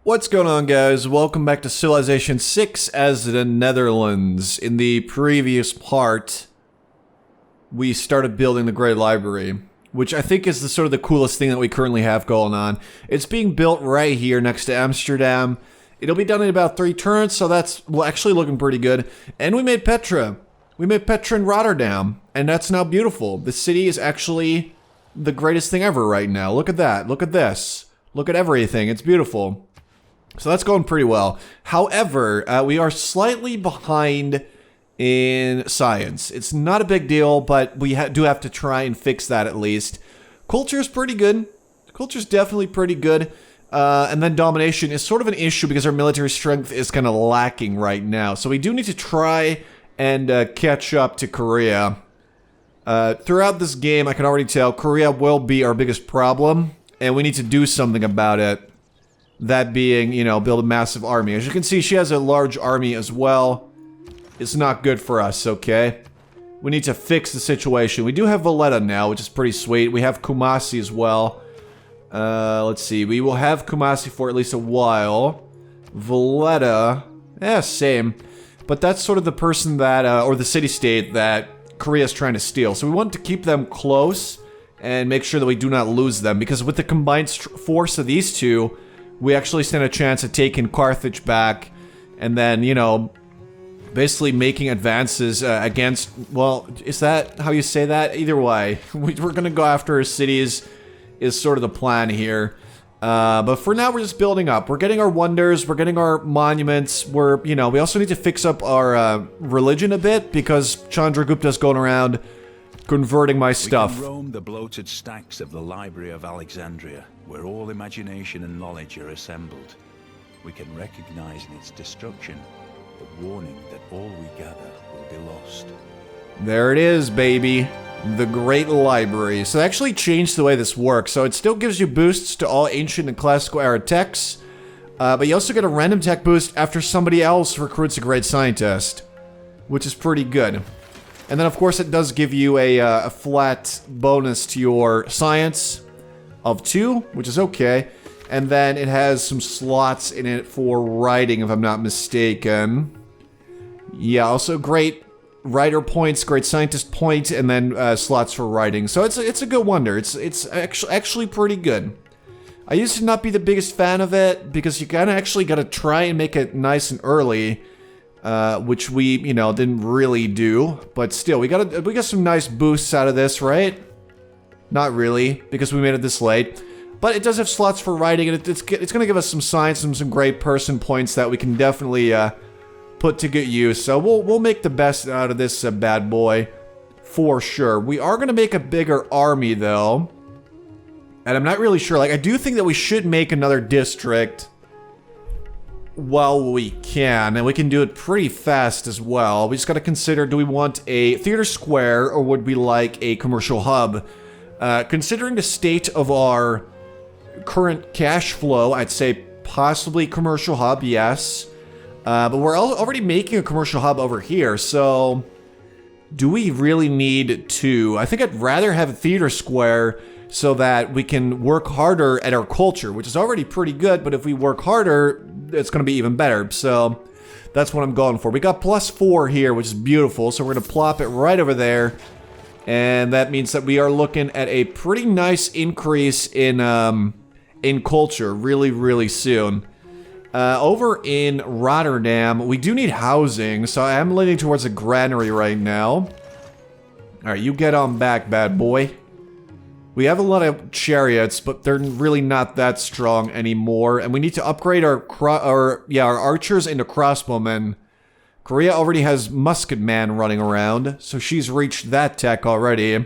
What's going on, guys? Welcome back to Civilization 6 as the Netherlands. In the previous part, we started building the Great Library, which I think is the coolest thing that we currently have going on. It's being built right here next to Amsterdam. It'll be done in about 3 turns, so that's actually looking pretty good. And we made Petra. We made Petra in Rotterdam, and that's now beautiful. The city is actually the greatest thing ever right now. Look at that. Look at this. Look at everything. It's beautiful. So that's going pretty well. However, we are slightly behind in science. It's not a big deal, but we do have to try and fix that at least. Culture's pretty good. Culture's definitely pretty good. And then domination is sort of an issue because our military strength is kind of lacking right now. So we do need to try and catch up to Korea. Throughout this game, I can already tell Korea will be our biggest problem, and we need to do something about it. That being, you know, build a massive army. As you can see, she has a large army as well. It's not good for us, okay? We need to fix the situation. We do have Valletta now, which is pretty sweet. We have Kumasi as well. Let's see. We will have Kumasi for at least a while. Valletta, same. But that's sort of the person that, or the city-state that Korea's trying to steal. So we want to keep them close and make sure that we do not lose them. Because with the combined force of these two, we actually stand a chance at taking Carthage back, and then, you know, basically making advances against, well, is that how you say that? Either way, we're gonna go after our cities is sort of the plan here. But for now, we're just building up. We're getting our wonders, we're getting our monuments, we also need to fix up our religion a bit, because Chandragupta's going around converting my stuff. We can roam the bloated stacks of the Library of Alexandria, where all imagination and knowledge are assembled. We can recognize in its destruction the warning that all we gather will be lost. There it is, baby. The Great Library. So they actually changed the way this works. So it still gives you boosts to all ancient and classical era texts, but you also get a random tech boost after somebody else recruits a great scientist, which is pretty good. And then, of course, it does give you a flat bonus to your science of 2, which is okay. And then it has some slots in it for writing, if I'm not mistaken. Yeah, also great writer points, great scientist point, and then slots for writing. So it's a good wonder. It's actually pretty good. I used to not be the biggest fan of it because you kind of actually got to try and make it nice and early. Which we, didn't really do, but still, we got some nice boosts out of this, right? Not really, because we made it this late, but it does have slots for writing, and it's gonna give us some science and some great person points that we can definitely put to good use. So we'll make the best out of this bad boy for sure. We are gonna make a bigger army though, and I'm not really sure. Like, I do think that we should make another district while we can, and we can do it pretty fast as well. We just got to consider, do we want a theater square or would we like a commercial hub? Considering the state of our current cash flow, I'd say possibly commercial hub, yes. But we're already making a commercial hub over here, so do we really need 2? I think I'd rather have a theater square so that we can work harder at our culture, which is already pretty good, but if we work harder, it's going to be even better. So that's what I'm going for. We got +4 here, which is beautiful, so we're going to plop it right over there. And that means that we are looking at a pretty nice increase in culture really, really soon. Over in Rotterdam, we do need housing, so I am leaning towards a granary right now. Alright, you get on back, bad boy. We have a lot of chariots, but they're really not that strong anymore, and we need to upgrade our archers into crossbowmen. Korea already has musketman running around, so she's reached that tech already.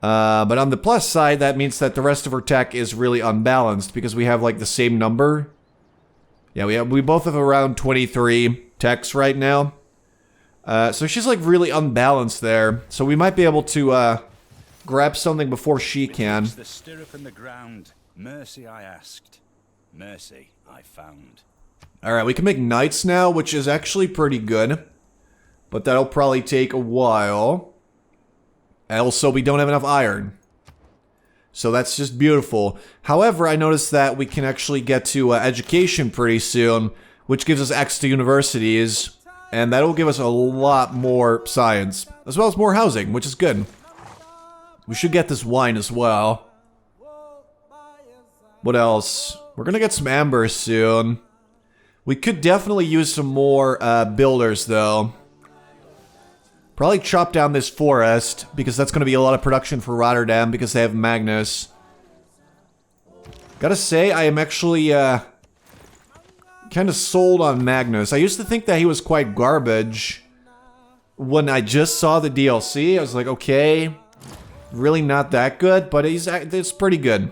But on the plus side, that means that the rest of her tech is really unbalanced because we have like the same number. Yeah, we both have around 23 techs right now. So she's like really unbalanced there. So we might be able to grab something before she can. The stirrup in the ground. Mercy I asked. Mercy I found. Alright, we can make knights now, which is actually pretty good. But that'll probably take a while. Also, we don't have enough iron. So that's just beautiful. However, I noticed that we can actually get to education pretty soon, which gives us access to universities, and that will give us a lot more science, as well as more housing, which is good. We should get this wine as well. What else? We're gonna get some amber soon. We could definitely use some more builders, though. Probably chop down this forest, because that's gonna be a lot of production for Rotterdam, because they have Magnus. Gotta say, I am actually kind of sold on Magnus. I used to think that he was quite garbage. When I just saw the DLC, I was like, okay, really not that good, but it's pretty good.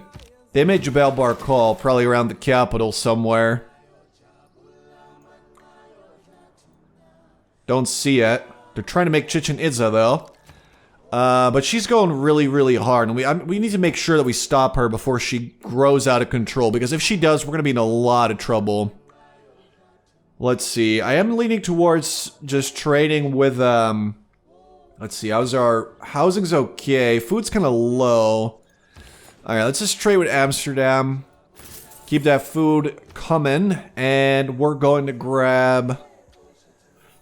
They made Jebel Barkal, probably around the capital somewhere. Don't see it. They're trying to make Chichen Itza, though. But she's going really, really hard, and we need to make sure that we stop her before she grows out of control, because if she does, we're going to be in a lot of trouble. Let's see. I am leaning towards just trading with, let's see, how's our... Housing's okay. Food's kind of low. Alright, let's just trade with Amsterdam. Keep that food coming, and we're going to grab...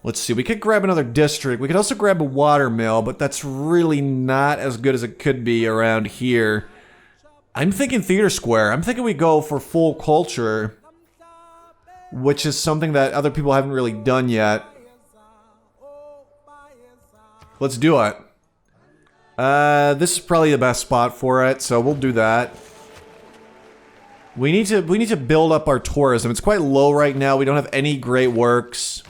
Let's see, we could grab another district. We could also grab a watermill, but that's really not as good as it could be around here. I'm thinking Theater Square. I'm thinking we go for full culture, which is something that other people haven't really done yet. Let's do it. This is probably the best spot for it, so we'll do that. We need to build up our tourism. It's quite low right now. We don't have any great works.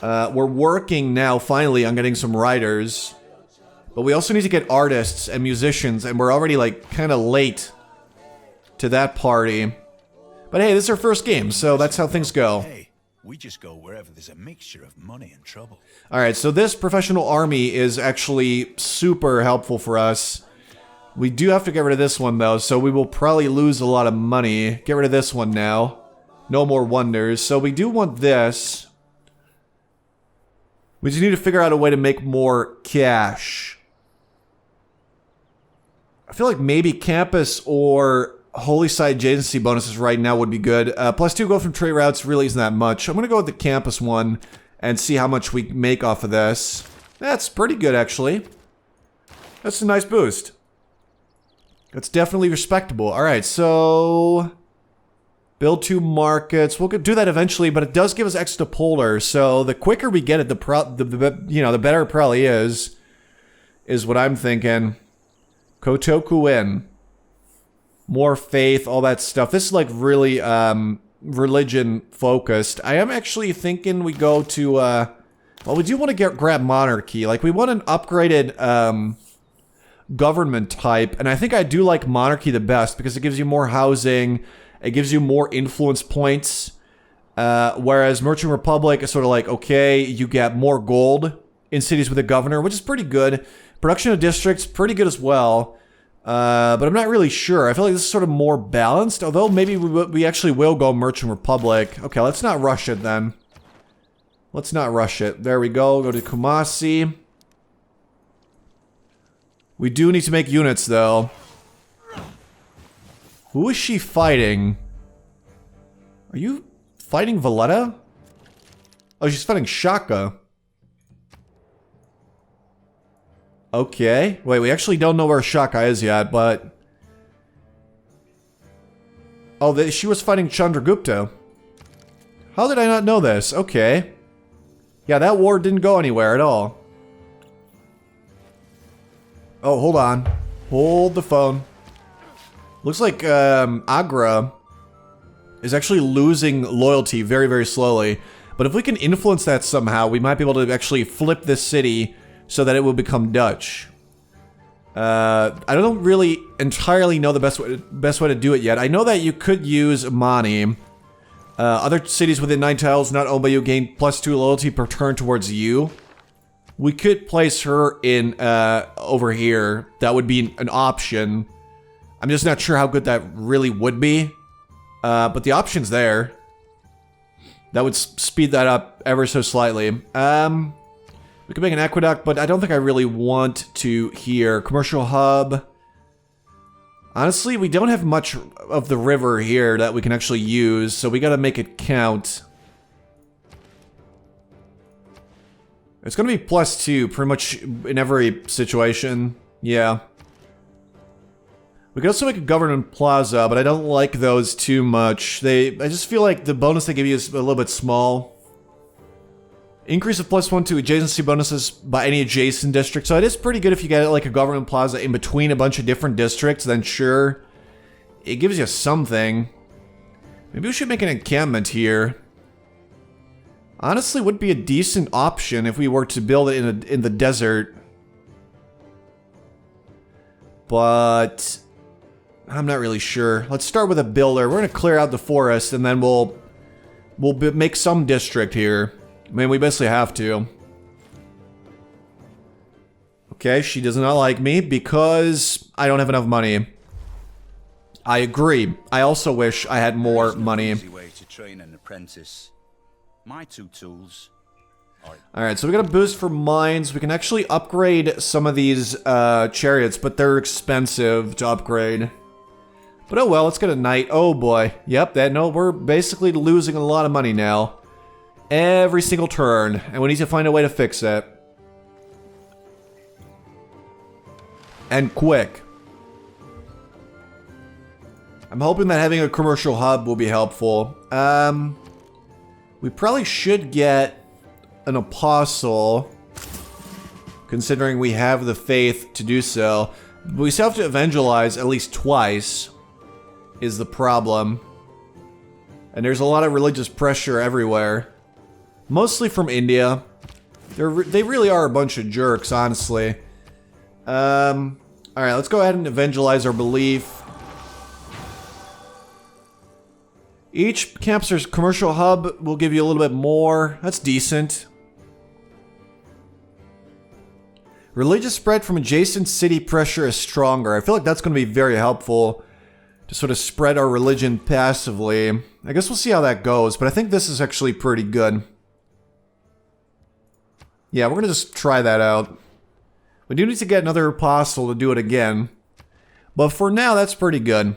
We're working now, finally, on getting some writers. But we also need to get artists and musicians, and we're already, like, kind of late to that party. But hey, this is our first game, so that's how things go. Hey, we just go wherever there's a mixture of money and trouble. Alright, so this professional army is actually super helpful for us. We do have to get rid of this one, though, so we will probably lose a lot of money. Get rid of this one now. No more wonders. So we do want this. We just need to figure out a way to make more cash. I feel like maybe campus or holy site adjacency bonuses right now would be good. +2 go from trade routes really isn't that much. I'm going to go with the campus one and see how much we make off of this. That's pretty good, actually. That's a nice boost. That's definitely respectable. Alright, so... Build 2 markets. We'll do that eventually, but it does give us extra polar. So the quicker we get it, the better it probably is what I'm thinking. Kotoku in. More faith, all that stuff. This is like really religion focused. I am actually thinking we go to well, we do want to grab monarchy. Like we want an upgraded government type, and I think I do like monarchy the best because it gives you more housing. It gives you more influence points, whereas Merchant Republic is sort of like, okay, you get more gold in cities with a governor, which is pretty good. Production of districts, pretty good as well, but I'm not really sure. I feel like this is sort of more balanced, although maybe we actually will go Merchant Republic. Okay, let's not rush it then. Let's not rush it. There we go. Go to Kumasi. We do need to make units, though. Who is she fighting? Are you fighting Valletta? Oh, she's fighting Shaka. Okay. Wait, we actually don't know where Shaka is yet, but... Oh, she was fighting Chandragupta. How did I not know this? Okay. Yeah, that war didn't go anywhere at all. Oh, hold on. Hold the phone. Looks like Agra is actually losing loyalty very, very slowly. But if we can influence that somehow, we might be able to actually flip this city so that it will become Dutch. I don't really entirely know the best way to do it yet. I know that you could use Mani. Other cities within 9 tiles not owned by you gain +2 loyalty per turn towards you. We could place her in over here. That would be an option. I'm just not sure how good that really would be. But the option's there. That would speed that up ever so slightly. We could make an aqueduct, but I don't think I really want to here. Commercial hub. Honestly, we don't have much of the river here that we can actually use, so we gotta make it count. It's gonna be +2 pretty much in every situation. Yeah. We can also make a government plaza, but I don't like those too much. I just feel like the bonus they give you is a little bit small. Increase of +1 to adjacency bonuses by any adjacent district. So it is pretty good if you get like a government plaza in between a bunch of different districts, then sure. It gives you something. Maybe we should make an encampment here. Honestly, would be a decent option if we were to build it in the desert. But I'm not really sure. Let's start with a builder. We're gonna clear out the forest and then we'll make some district here. I mean, we basically have to. Okay, she does not like me because I don't have enough money. I agree. I also wish I had more money. Easy way to train an apprentice. My 2 tools. Alright, so we got a boost for mines. We can actually upgrade some of these chariots, but they're expensive to upgrade. But oh well, let's get a knight. Oh boy. Yep, we're basically losing a lot of money now. Every single turn, and we need to find a way to fix it. And quick. I'm hoping that having a commercial hub will be helpful. We probably should get an apostle, considering we have the faith to do so. But we still have to evangelize at least twice, is the problem. And there's a lot of religious pressure everywhere. Mostly from India. They really are a bunch of jerks, honestly. Alright, let's go ahead and evangelize our belief. Each campster's commercial hub will give you a little bit more. That's decent. Religious spread from adjacent city pressure is stronger. I feel like that's going to be very helpful to sort of spread our religion passively. I guess we'll see how that goes, but I think this is actually pretty good. Yeah, we're going to just try that out. We do need to get another apostle to do it again. But for now, that's pretty good.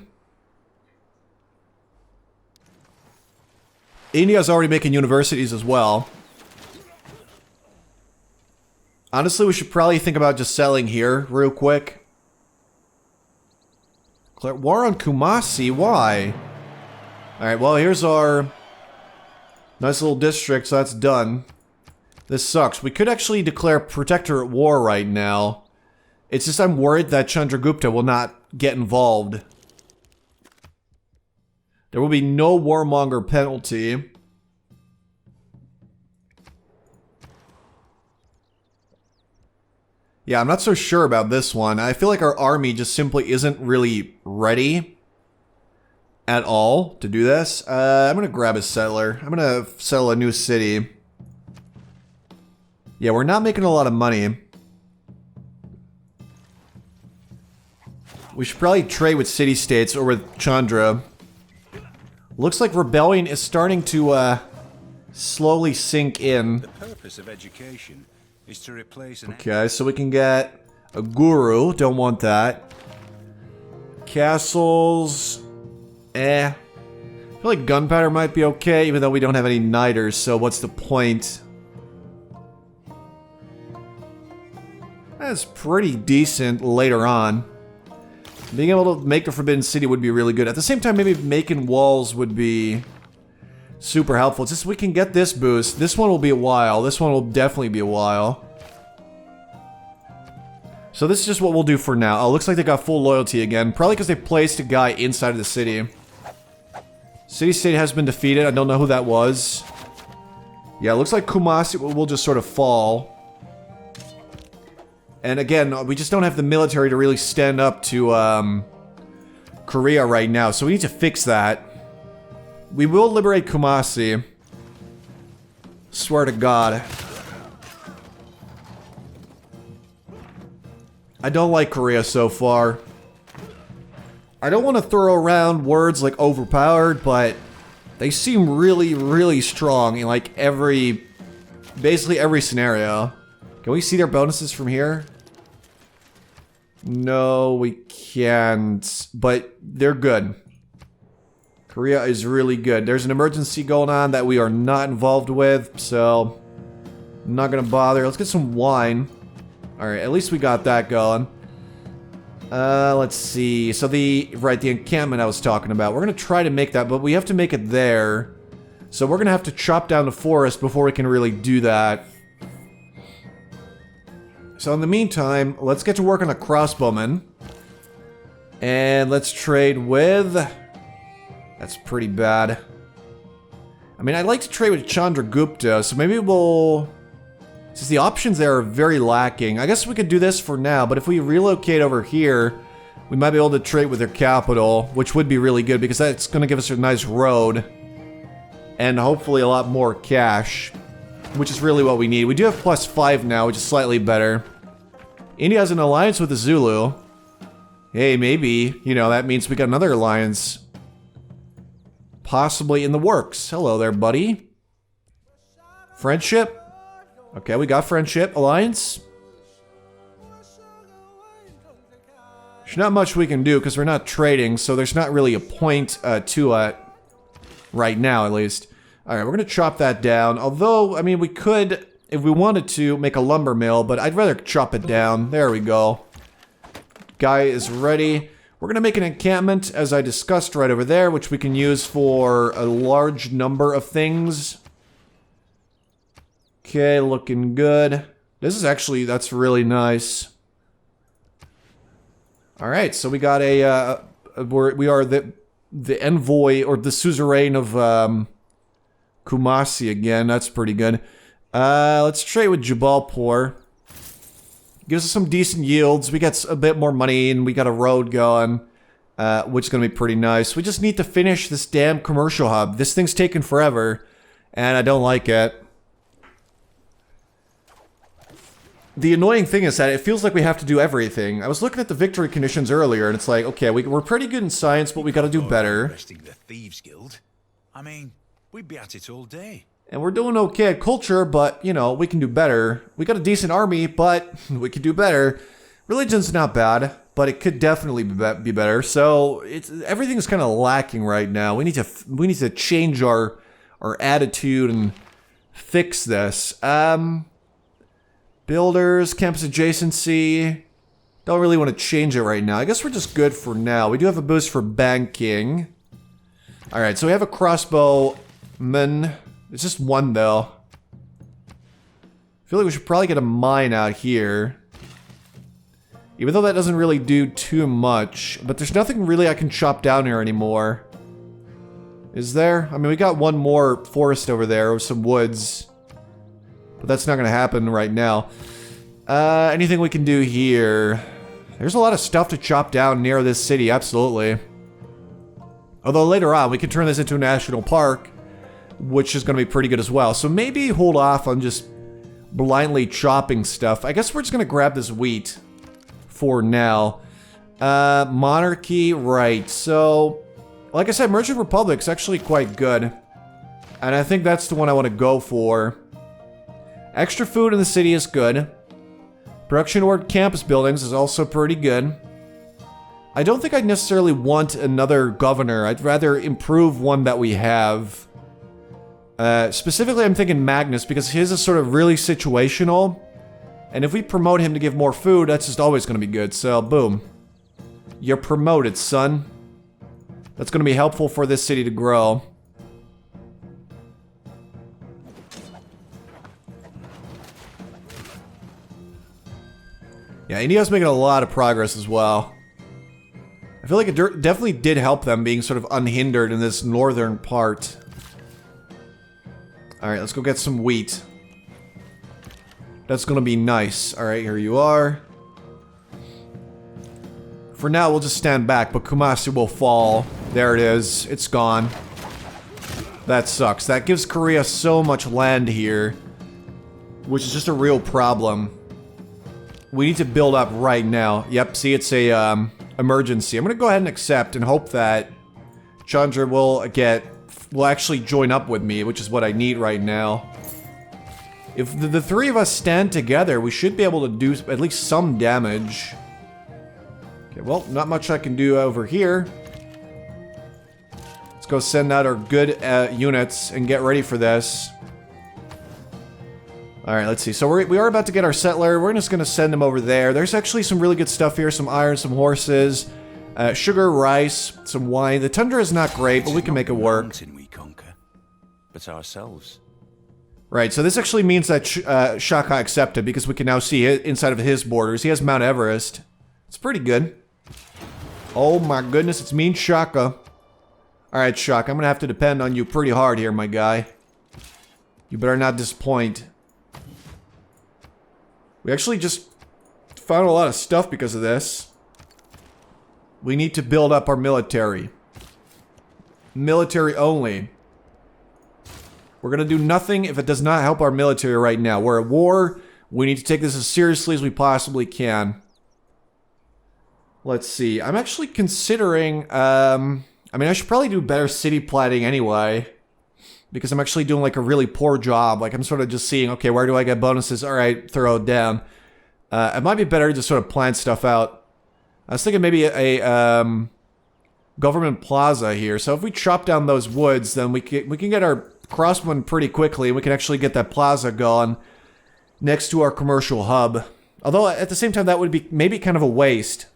India's already making universities as well. Honestly, we should probably think about just selling here real quick. War on Kumasi, why? Alright, well, here's our nice little district, so that's done. This sucks. We could actually declare Protectorate war right now. It's just I'm worried that Chandragupta will not get involved. There will be no warmonger penalty. Yeah, I'm not so sure about this one. I feel like our army just simply isn't really ready at all to do this. I'm gonna grab a settler. I'm gonna settle a new city. Yeah, we're not making a lot of money. We should probably trade with city-states or with Chandra. Looks like rebellion is starting to slowly sink in. The purpose of education is to replace an... Okay, so we can get a guru. Don't want that. Castles. I feel like gunpowder might be okay, even though we don't have any knighters, so what's the point? That's pretty decent later on. Being able to make the Forbidden City would be really good. At the same time, maybe making walls would be super helpful. It's just we can get this boost. This one will be a while. This one will definitely be a while. So this is just what we'll do for now. Oh, looks like they got full loyalty again. Probably because they placed a guy inside of the city. City-state has been defeated. I don't know who that was. Yeah, it looks like Kumasi will just sort of fall. And again, we just don't have the military to really stand up to Korea right now, so we need to fix that. We will liberate Kumasi. Swear to God. I don't like Korea so far. I don't want to throw around words like overpowered, but they seem really, really strong in like basically every scenario. Can we see their bonuses from here? No, we can't. But they're good. Korea is really good. There's an emergency going on that we are not involved with, so I'm not gonna bother. Let's get some wine. Alright, at least we got that going. Let's see. So the encampment I was talking about. We're gonna try to make that, but we have to make it there. So we're gonna have to chop down the forest before we can really do that. So in the meantime, let's get to work on a crossbowman. And let's trade with... That's pretty bad. I mean, I'd like to trade with Chandragupta, so maybe we'll... Since the options there are very lacking, I guess we could do this for now, but if we relocate over here, we might be able to trade with their capital, which would be really good because that's going to give us a nice road. And hopefully a lot more cash, which is really what we need. We do have +5 now, which is slightly better. India has an alliance with the Zulu. Hey, maybe, you know, that means we got another alliance possibly in the works. Hello there, buddy. Friendship? Okay, we got friendship. Alliance? There's not much we can do because we're not trading, so there's not really a point to it. Right now, at least. Alright, we're going to chop that down. Although, I mean, we could, if we wanted to, make a lumber mill, but I'd rather chop it down. There we go. Guy is ready. We're going to make an encampment, as I discussed right over there, which we can use for a large number of things. Okay, looking good. This is actually, that's really nice. Alright, so we got a, we are the envoy, or the suzerain of, Kumasi again. That's pretty good. Let's trade with Jabalpur. Gives us some decent yields. We got a bit more money, and we got a road going, which is going to be pretty nice. We just need to finish this damn commercial hub. This thing's taking forever, and I don't like it. The annoying thing is that it feels like we have to do everything. I was looking at the victory conditions earlier, and it's like, okay, we're pretty good in science, but we got to do better. Arresting the Thieves Guild. I mean, we'd be at it all day. And we're doing okay at culture, but, you know, we can do better. We got a decent army, but we could do better. Religion's not bad, but it could definitely be better. So everything's kind of lacking right now. We need to change our attitude and fix this. Builders, campus adjacency. Don't really want to change it right now. I guess we're just good for now. We do have a boost for banking. All right, so we have a crossbowman. It's just one, though. I feel like we should probably get a mine out here. Even though that doesn't really do too much. But there's nothing really I can chop down here anymore. Is there? I mean, we got one more forest over there with some woods. But that's not going to happen right now. Anything we can do here? There's a lot of stuff to chop down near this city, absolutely. Although later on, we can turn this into a national park, which is going to be pretty good as well. So maybe hold off on just blindly chopping stuff. I guess we're just going to grab this wheat for now. Monarchy, right. So, like I said, Merchant Republic's actually quite good. And I think that's the one I want to go for. Extra food in the city is good. Production toward campus buildings is also pretty good. I don't think I'd necessarily want another governor. I'd rather improve one that we have. Specifically, I'm thinking Magnus, because his is sort of really situational. And if we promote him to give more food, that's just always going to be good. So, boom. You're promoted, son. That's going to be helpful for this city to grow. Yeah, India's making a lot of progress as well. I feel like it definitely did help them being sort of unhindered in this northern part. Alright, let's go get some wheat. That's gonna be nice. Alright, here you are. For now, we'll just stand back, but Kumasi will fall. There it is. It's gone. That sucks. That gives Korea so much land here, which is just a real problem. We need to build up right now. Yep, see, it's a emergency. I'm gonna go ahead and accept and hope that Chandra will actually join up with me, which is what I need right now. If the three of us stand together, we should be able to do at least some damage. Okay, well, not much I can do over here. Let's go send out our good units and get ready for this. Alright, let's see. So we are about to get our settler. We're just going to send him over there. There's actually some really good stuff here. Some iron, some horses, sugar, rice, some wine. The tundra is not great, but we can make it work. We conquer, but ourselves. Right, so this actually means that Shaka accepted because we can now see it inside of his borders. He has Mount Everest. It's pretty good. Oh my goodness, it's me and Shaka. Alright, Shaka, I'm gonna have to depend on you pretty hard here, my guy. You better not disappoint. We actually just found a lot of stuff because of this. We need to build up our military. Military only. We're gonna do nothing if it does not help our military right now. We're at war. We need to take this as seriously as we possibly can. Let's see. I'm actually considering, I mean, I should probably do better city planning anyway. Because I'm actually doing like a really poor job. Like I'm sort of just seeing, okay, where do I get bonuses? Alright, throw it down. It might be better to just sort of plan stuff out. I was thinking maybe a government plaza here. So if we chop down those woods, then we can get our crossbowmen pretty quickly. And we can actually get that plaza going next to our commercial hub. Although at the same time, that would be maybe kind of a waste.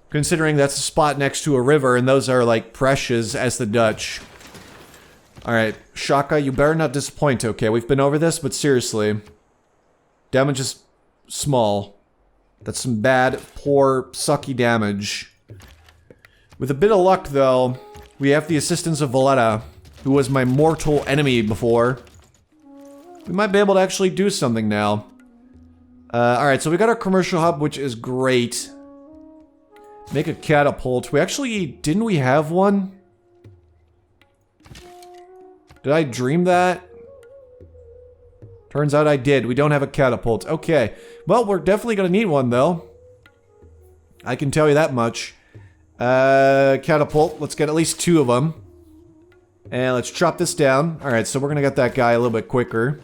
Considering that's a spot next to a river and those are like precious as the Dutch. Alright, Shaka, you better not disappoint, okay? We've been over this, but seriously. Damage is small. That's some bad, poor, sucky damage. With a bit of luck, though, we have the assistance of Valletta, who was my mortal enemy before. We might be able to actually do something now. Alright, so we got our commercial hub, which is great. Make a catapult. We actually... Didn't we have one? Did I dream that? Turns out I did. We don't have a catapult. Okay. Well, we're definitely gonna need one, though. I can tell you that much. Catapult. Let's get at least 2 of them. And let's chop this down. Alright, so we're gonna get that guy a little bit quicker.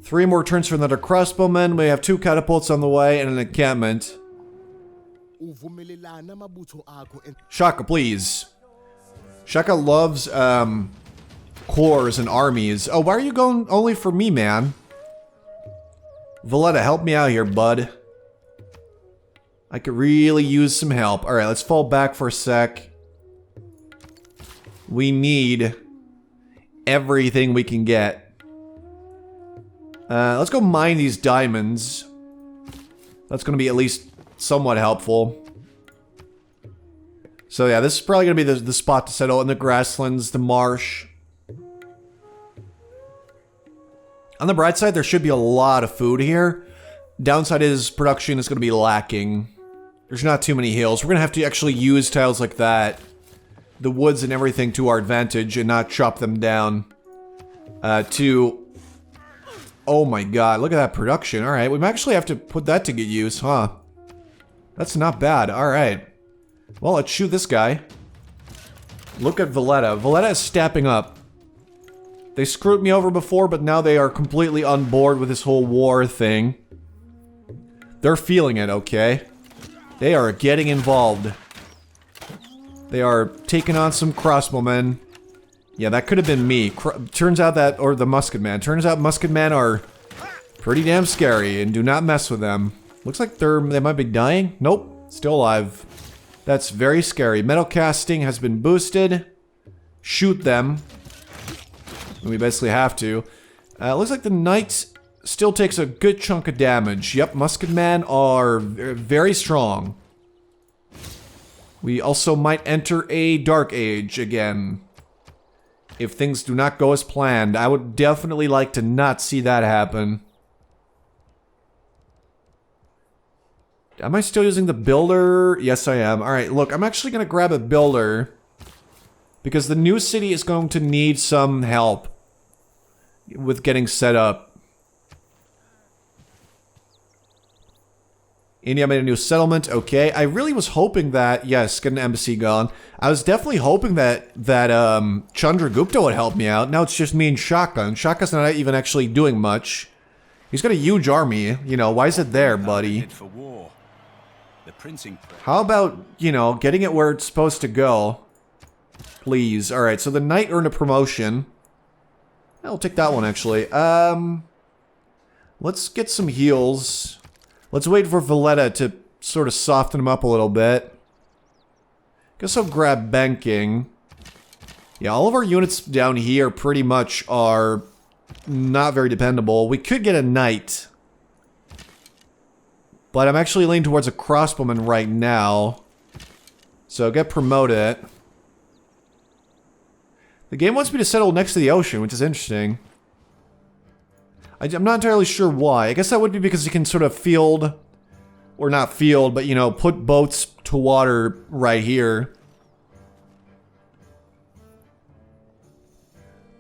3 more turns for another crossbowman. We have 2 catapults on the way and an encampment. Shaka, please. Shaka loves, corps and armies. Oh, why are you going only for me, man? Valletta, help me out here, bud. I could really use some help. Alright, let's fall back for a sec. We need everything we can get. Let's go mine these diamonds. That's gonna be at least somewhat helpful. So yeah, this is probably gonna be the spot to settle in the grasslands, the marsh. On the bright side, there should be a lot of food here. Downside is production is going to be lacking. There's not too many hills. We're going to have to actually use tiles like that. The woods and everything to our advantage and not chop them down. Oh my god, look at that production. Alright, we might actually have to put that to good use, huh? That's not bad. Alright. Well, let's shoot this guy. Look at Valletta. Valletta is stepping up. They screwed me over before, but now they are completely on board with this whole war thing. They're feeling it, okay? They are getting involved. They are taking on some crossbowmen. Yeah, that could have been me. Turns out that, or the musketman. Turns out musketmen are pretty damn scary, and do not mess with them. Looks like they might be dying. Nope, still alive. That's very scary. Metal casting has been boosted. Shoot them. We basically have to. Looks like the knight still takes a good chunk of damage. Yep, musketmen are very strong. We also might enter a dark age again. If things do not go as planned. I would definitely like to not see that happen. Am I still using the builder? Yes, I am. Alright, look, I'm actually going to grab a builder. Because the new city is going to need some help with getting set up. India made a new settlement. Okay, I really was hoping that, yes, get an embassy going. I was definitely hoping that Chandragupta would help me out. Now it's just me and Shaka, and Shaka's not even actually doing much. He's got a huge army, you know, why is it there, buddy? For war. The printing press. How about, you know, getting it where it's supposed to go? Please. Alright, so the knight earned a promotion. I'll take that one, actually. Let's get some heals. Let's wait for Valletta to sort of soften him up a little bit. Guess I'll grab banking. Yeah, all of our units down here pretty much are not very dependable. We could get a knight. But I'm actually leaning towards a crossbowman right now. So get promoted. The game wants me to settle next to the ocean, which is interesting. I'm not entirely sure why. I guess that would be because you can sort of field, or not field, but, you know, put boats to water right here.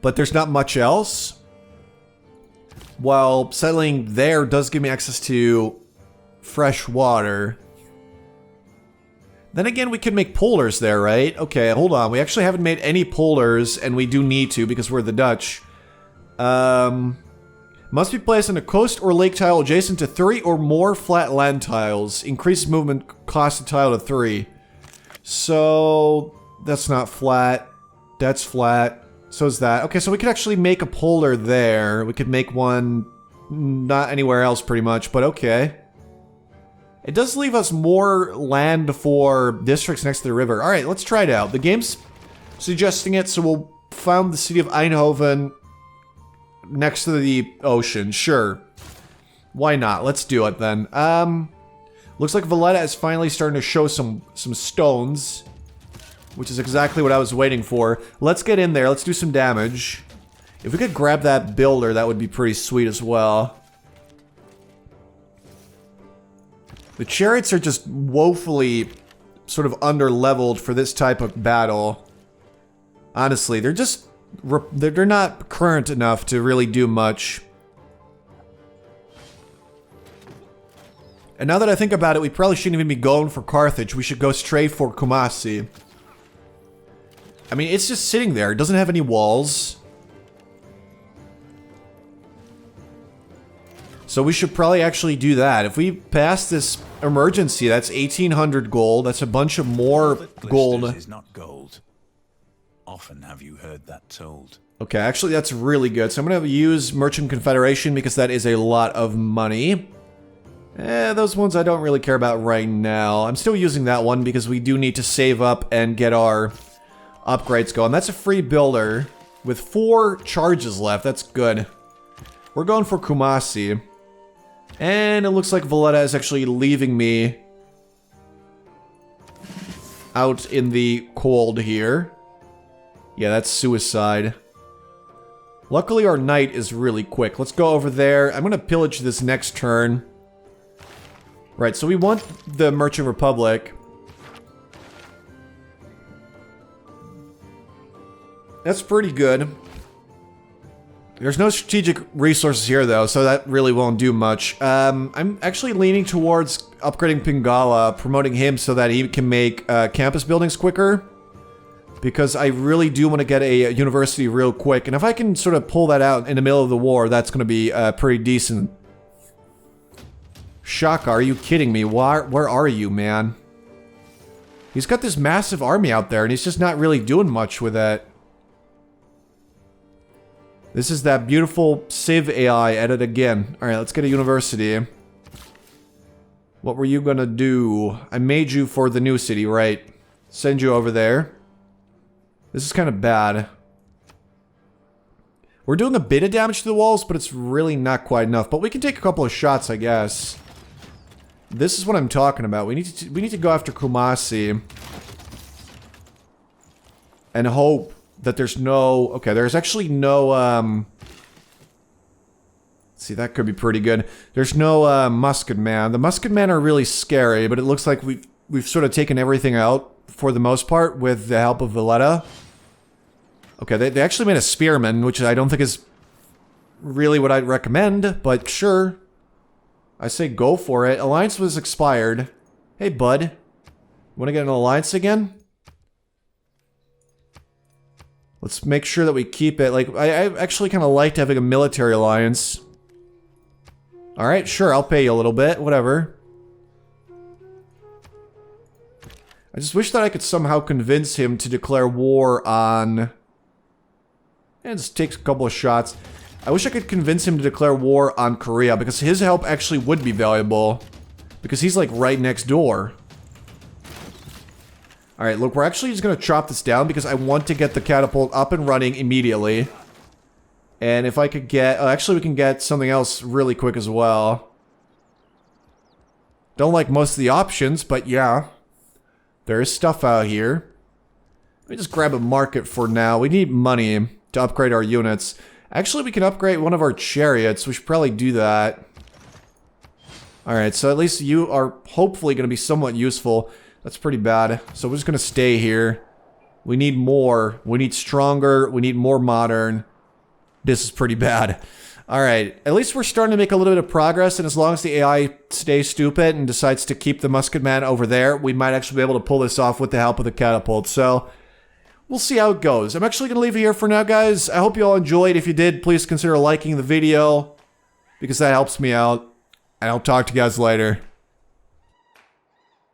But there's not much else. While settling there does give me access to fresh water. Then again, we could make polders there, right? Okay, hold on. We actually haven't made any polders, and we do need to because we're the Dutch. Must be placed on a coast or lake tile adjacent to 3 or more flat land tiles. Increases movement cost a tile to 3. So, that's not flat. That's flat. So is that. Okay, so we could actually make a polder there. We could make one not anywhere else pretty much, but okay. It does leave us more land for districts next to the river. Alright, let's try it out. The game's suggesting it, so we'll found the city of Eindhoven next to the ocean. Sure. Why not? Let's do it then. Looks like Valletta is finally starting to show some stones, which is exactly what I was waiting for. Let's get in there. Let's do some damage. If we could grab that builder, that would be pretty sweet as well. The chariots are just woefully sort of under-leveled for this type of battle. Honestly, they're just... they're not current enough to really do much. And now that I think about it, we probably shouldn't even be going for Carthage. We should go straight for Kumasi. I mean, it's just sitting there. It doesn't have any walls. So we should probably actually do that. If we pass this emergency, that's 1,800 gold. That's a bunch of more gold. Is not gold. Often have you heard that told. Okay, actually that's really good. So I'm going to use Merchant Confederation because that is a lot of money. Those ones I don't really care about right now. I'm still using that one because we do need to save up and get our upgrades going. That's a free builder with 4 charges left. That's good. We're going for Kumasi. And it looks like Valletta is actually leaving me out in the cold here. Yeah, that's suicide. Luckily, our knight is really quick. Let's go over there. I'm going to pillage this next turn. Right, so we want the Merchant Republic. That's pretty good. There's no strategic resources here, though, so that really won't do much. I'm actually leaning towards upgrading Pingala, promoting him so that he can make campus buildings quicker. Because I really do want to get a university real quick. And if I can sort of pull that out in the middle of the war, that's going to be pretty decent. Shaka, are you kidding me? Where are you, man? He's got this massive army out there, and he's just not really doing much with it. This is that beautiful Civ AI at it again. Alright, let's get a university. What were you gonna do? I made you for the new city, right? Send you over there. This is kind of bad. We're doing a bit of damage to the walls, but it's really not quite enough. But we can take a couple of shots, I guess. This is what I'm talking about. We need to go after Kumasi. And hope that there's no... Okay, there's actually no... Let's see, that could be pretty good. There's no musket man. The musket men are really scary, but it looks like we've sort of taken everything out for the most part with the help of Valletta. Okay, they actually made a spearman, which I don't think is really what I'd recommend, but sure. I say go for it. Alliance was expired. Hey, bud. Want to get an alliance again? Let's make sure that we keep it. Like, I actually kind of liked having a military alliance. Alright, sure, I'll pay you a little bit. Whatever. I just wish that I could somehow convince him to declare war on... And just takes a couple of shots. I wish I could convince him to declare war on Korea, because his help actually would be valuable. Because he's like right next door. Alright, look, we're actually just gonna chop this down because I want to get the catapult up and running immediately. And if I could get... Oh, actually, we can get something else really quick as well. Don't like most of the options, but yeah. There is stuff out here. Let me just grab a market for now. We need money to upgrade our units. Actually, we can upgrade one of our chariots. We should probably do that. Alright, so at least you are hopefully going to be somewhat useful. That's pretty bad. So we're just going to stay here. We need more. We need stronger. We need more modern. This is pretty bad. Alright, at least we're starting to make a little bit of progress, and as long as the AI stays stupid and decides to keep the musketman over there, we might actually be able to pull this off with the help of the catapult. So, we'll see how it goes. I'm actually going to leave it here for now, guys. I hope you all enjoyed. If you did, please consider liking the video, because that helps me out. And I'll talk to you guys later.